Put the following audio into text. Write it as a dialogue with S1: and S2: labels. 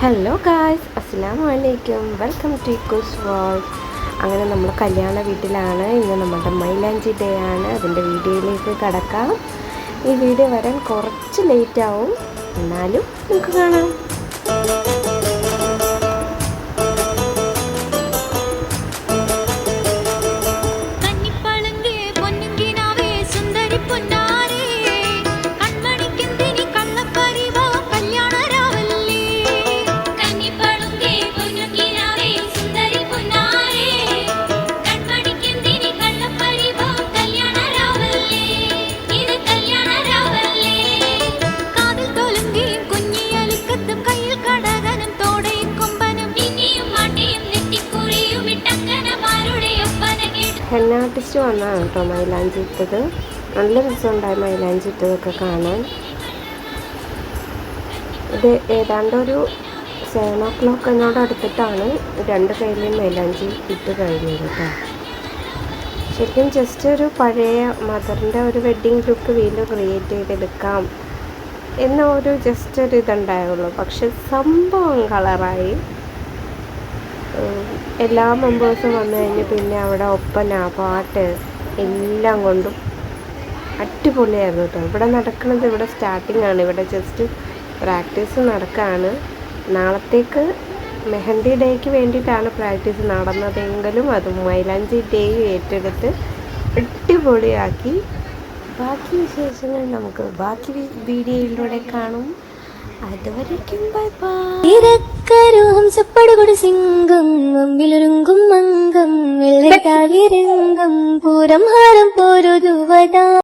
S1: Hello guys, അസ്സലാമു അലൈക്കും. Welcome to Ikku's world. അങ്ങനെ നമ്മൾ കല്യാണ വീട്ടിലാണ്. ഇന്ന് നമ്മുടെ മൈലാഞ്ചി ഡേ ആണ്. അതിൻ്റെ വീഡിയോയിലേക്ക് കടക്കാം. ഈ വീഡിയോ വരാൻ കുറച്ച് ലേറ്റ് ആവും, എന്നാലും നമുക്ക് കാണാം. ഹെന്ന ആർട്ടിസ്റ്റ് വന്നാണ് കേട്ടോ മൈലാഞ്ചി ഇട്ടത്. നല്ല രസമുണ്ടായി മൈലാഞ്ചി ഇട്ടതൊക്കെ കാണാൻ. ഇത് ഏതാണ്ട് ഒരു 7 o'clock എന്നോട് അടുത്തിട്ടാണ് രണ്ട് കയ്യിലും മൈലാഞ്ചി ഇട്ട് കഴിഞ്ഞത് കേട്ടോ. ശരിക്കും ജസ്റ്റ് ഒരു പഴയ മദറിൻ്റെ ഒരു വെഡ്ഡിങ് ലുക്ക് വീണ്ടും ക്രിയേറ്റ് ചെയ്തെടുക്കാം എന്ന ഒരു ജസ്റ്റ് ഒരു ഇതുണ്ടായുള്ളൂ. പക്ഷെ സംഭവം കളറായി. എല്ലാ മെമ്പേഴ്സും വന്നു കഴിഞ്ഞ് പിന്നെ അവിടെ ഒപ്പന, പാട്ട് എല്ലാം കൊണ്ടും അടിപൊളിയായിരുന്നു കേട്ടോ. ഇവിടെ നടക്കുന്നത്, ഇവിടെ സ്റ്റാർട്ടിംഗ് ആണ്, ഇവിടെ ജസ്റ്റ് പ്രാക്ടീസ് നടക്കുകയാണ്. നാളത്തേക്ക് മെഹന്തി ഡേക്ക് വേണ്ടിയിട്ടാണ് പ്രാക്ടീസ് നടന്നതെങ്കിലും അത് മൈലാഞ്ചി ഡേ ഏറ്റെടുത്ത് അടിപൊളിയാക്കി. ബാക്കി വിശേഷങ്ങൾ നമുക്ക് ബാക്കി വീഡിയോയിലൂടെ കാണും. അതുവരേക്കും ബൈ ബൈ.
S2: ഹംസപ്പടുകൊടി സിംഗം അമ്പിലൊരുങ്കും മംഗം വെള്ളത്താവിരംഗം പൂരം ഹാരം പോരുതുവതാ.